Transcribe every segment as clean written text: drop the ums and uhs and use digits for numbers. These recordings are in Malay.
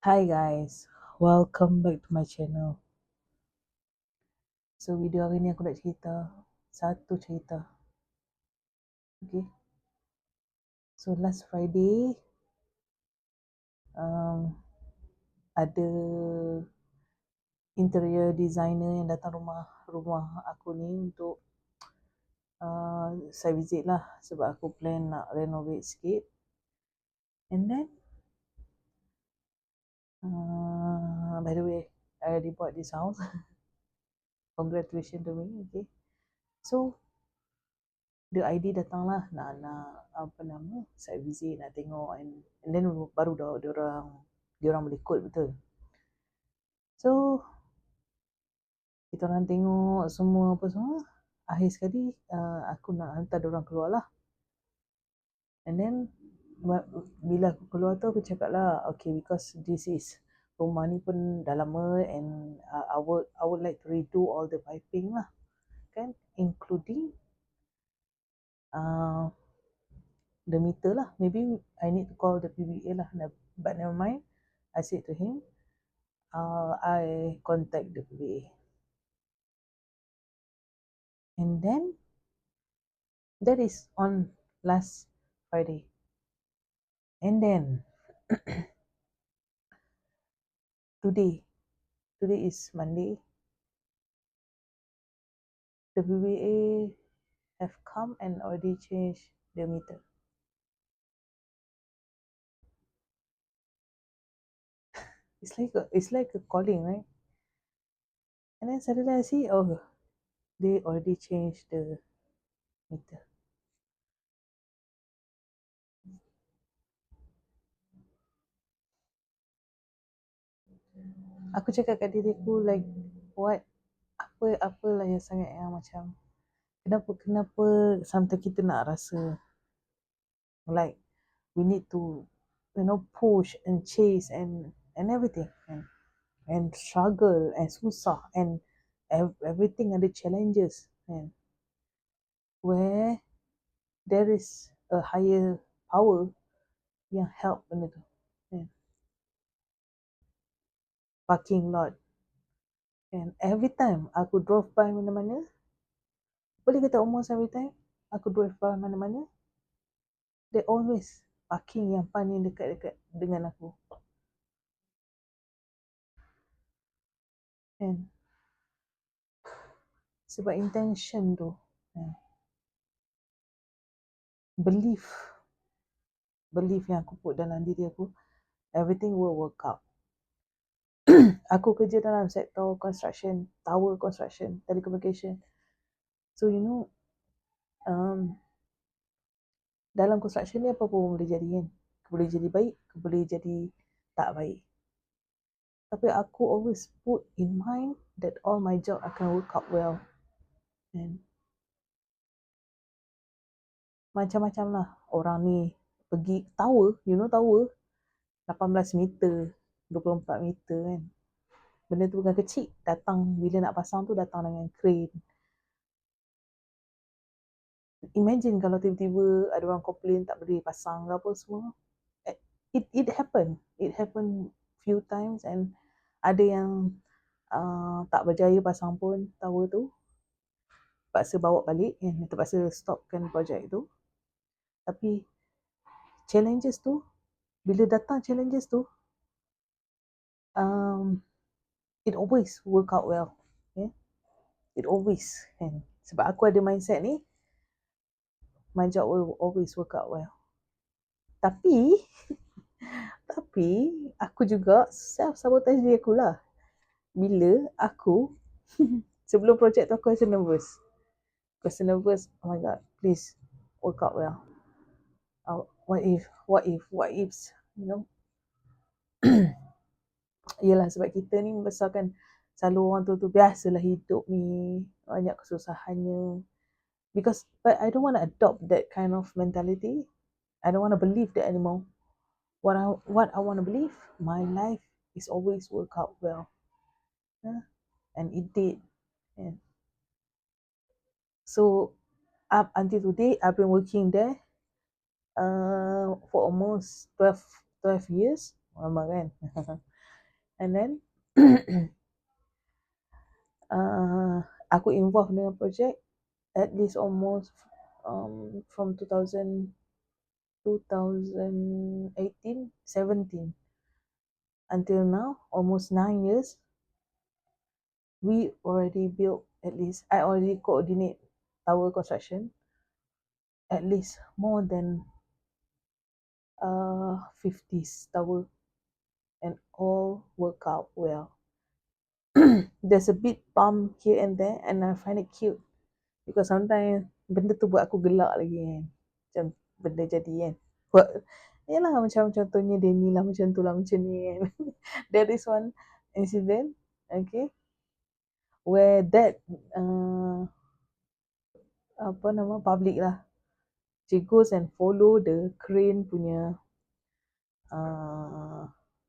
Hi guys, welcome back to my channel. So video hari ni aku nak cerita satu cerita. Okay. So last Friday ada interior designer yang datang rumah aku ni untuk saya visit lah sebab aku plan nak renovate sikit. And then by the way, I already bought this house. Congratulations to me. Okay. So the idea datang lah nak apa nama saya visit, nak tengok, and then baru diorang boleh quote betul. So kita orang tengok semua apa semua, akhir sekali aku nak hantar diorang keluar lah. And then bila aku keluar tu aku cakap lah, okay, because this is rumah ni pun dah lama, and I would like to redo all the piping lah, kan, including the meter lah. Maybe I need to call the PBA lah, but never mind. I said to him, I contact the PBA. And then that is on last Friday. And then today is Monday. The PBA have come and already changed the meter. It's like a calling, right? And then suddenly I see, oh, they already changed the meter. Aku cakap kat diriku, like, what, apalah yang sangat yang macam, kenapa sometimes kita nak rasa like we need to, push and chase and everything, and struggle and susah and everything ada challenges, and where there is a higher power yang help benda tu, and parking lot, and every time aku drove by mana-mana, boleh kata almost every time aku drove by mana-mana, they always parking yang paling dekat-dekat dengan aku. And sebab intention tu, belief yang aku put dalam diri aku, everything will work out. Aku kerja dalam sektor construction, tower construction, telecommunication. So dalam construction ni apa pun boleh jadi, kan. Boleh jadi baik, boleh jadi tak baik. Tapi aku always put in mind that all my job akan work out well. And macam-macam lah orang ni pergi tower, tower 18 meter, 24 meter, kan. Benda tu bukan kecil. Datang bila nak pasang tu, datang dengan crane. Imagine kalau tiba-tiba ada orang komplain tak boleh pasang ke apa semua. It happened few times, and ada yang tak berjaya pasang pun tower tu, terpaksa bawa balik, terpaksa stopkan projek tu. Tapi challenges tu, bila datang challenges tu, it always work out well. It always, kan. Sebab aku ada mindset ni, my job will always work out well. Tapi aku juga self-sabotage diri aku lah. Bila aku sebelum projek tu aku rasa nervous. Oh my god, please work out well. What if, Yelah, sebab kita ni membesarkan selalu orang tu biasalah hidup ni banyak kesusahannya. But I don't want to adopt that kind of mentality. I don't want to believe that anymore. What I want to believe, my life is always work out well. And it did. Yeah. So up until today, I've been working there for almost 12 years. Lama kan? And then aku involved dengan project at least almost from 2018, 17 until now, almost 9 years. We already built at least, I already coordinate tower construction, at least more than 50 tower, and all work out well. There's a bit bump here and there, and I find it cute because sometimes benda tu buat aku gelak lagi kan, macam benda jadi kan. Buat yalah, macam contohnya dia ni lah, macam tu lah, macam ni kan. There is one incident, okay, where that apa nama, public lah, she goes and follow the crane punya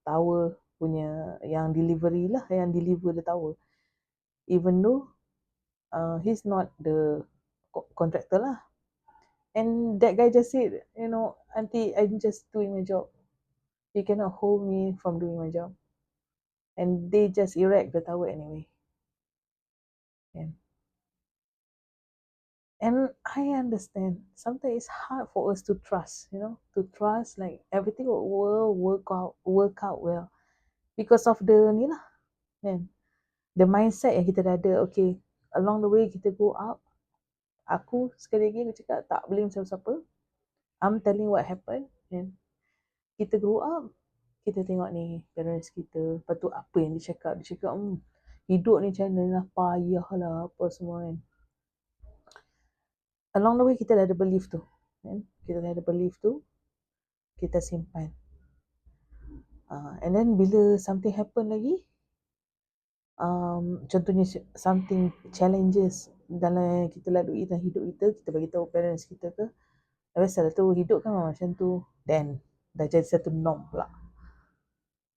tower punya yang delivery lah, yang deliver the tower, even though he's not the contractor lah. And that guy just said, auntie, I'm just doing my job, you cannot hold me from doing my job. And they just erect the tower anyway. And I understand sometimes it's hard for us to trust, to trust like everything will work out well because of the ni lah, the mindset yang kita dah ada. Okay, along the way kita go up, aku sekali lagi aku cakap tak blame siapa-siapa, I'm telling what happened. And kita grow up, kita tengok ni parents kita, lepas tu apa yang dia cakap hidup ni macam mana lah, payah lah apa semua kan. Along the way kita dah ada belief tu, kita simpan. And then bila something happen lagi, contohnya something challenges dalam kita lalui dalam hidup kita, kita bagi tahu parents kita ke, biasalah tu hidup kan macam tu, then dah jadi satu norm pula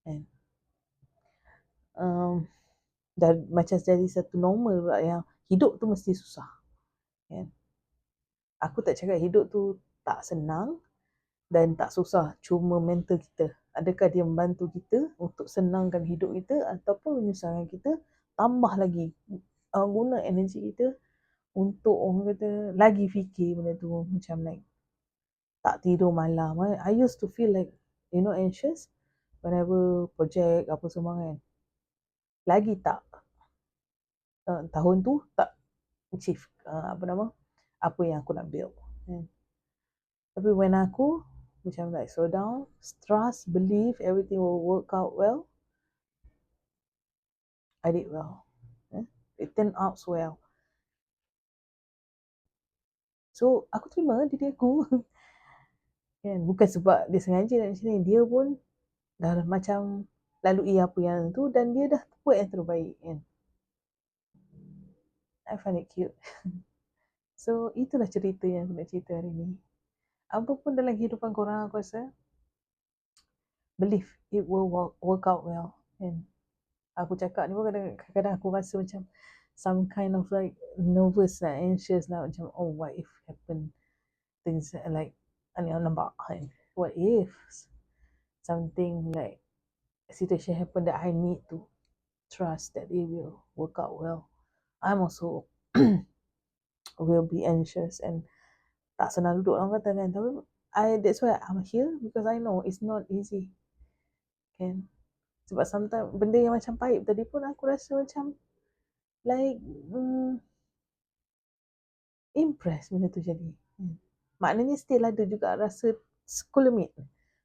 kan. Dah macam jadi satu normal pula yang hidup tu mesti susah kan. Aku tak cakap hidup tu tak senang dan tak susah, cuma mental kita, adakah dia membantu kita untuk senangkan hidup kita ataupun menyusahkan kita, tambah lagi guna energi kita untuk orang kata lagi fikir benda tu, macam like tak tidur malam. I used to feel like anxious whenever project apa semua kan. Lagi tak tahun tu tak achieve apa yang aku nak build kan. Tapi when aku macam like slow down, trust, believe everything will work out well, I did well. It turned out well. So aku terima diri aku kan, bukan sebab dia sengaja nak macam ni, dia pun dah macam lalui apa yang tu dan dia dah buat yang terbaik kan. I find it cute. So itulah cerita yang aku nak cerita hari ni. Apa pun dalam kehidupan korang, aku rasa believe it will work out well kan. Aku cakap ni pun kadang-kadang aku rasa macam some kind of like nervous lah, anxious lah, macam what if happen things like ni nampak kan, what if something like situation happen that I need to trust that it will work out well. I'm also will be anxious and tak senang duduk orang kata kan. Tapi that's why I'm here, because I know it's not easy kan. Sebab sometimes benda yang macam pahit tadi pun aku rasa macam like impress benda tu jadi. Maknanya still ada juga rasa sekelumit,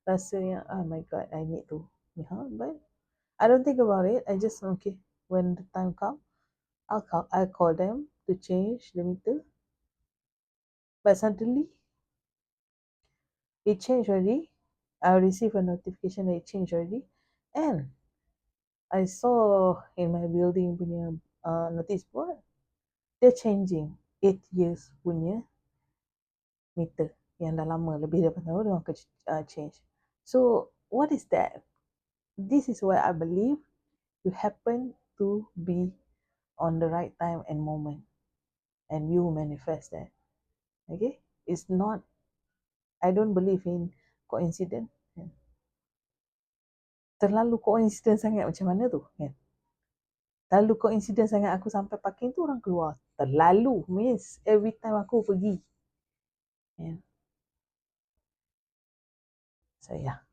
rasa yang oh my god I need to, but I don't think about it. I just okay, when the time come I'll call them to change the meter. But suddenly it changed already. I received a notification that it changed already, and I saw in my building punya notice board they're changing 8 years punya meter yang dah lama, lebih daripada tahun dia akan change. So what is that? This is why I believe you happen to be on the right time and moment, and you manifest that. Okay, it's not, I don't believe in coincidence. terlalu koinsiden sangat macam mana tu kan. Terlalu koinsiden sangat aku sampai parking tu orang keluar. Terlalu miss. Every time aku pergi. Ya. So ya.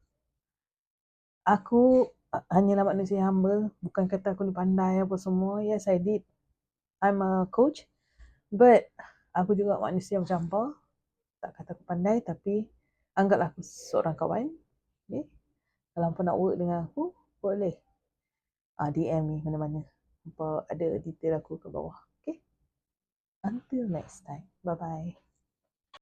Aku hanyalah manusia humble. Bukan kata aku ni pandai apa semua. Yes, I did. I'm a coach. But aku juga manusia macam apa. Tak kata aku pandai tapi anggaplah aku seorang kawan. Okay. Kalau pun nak work dengan aku, boleh. DM ni mana-mana. Apa ada detail aku ke bawah. Okay. Until next time. Bye-bye.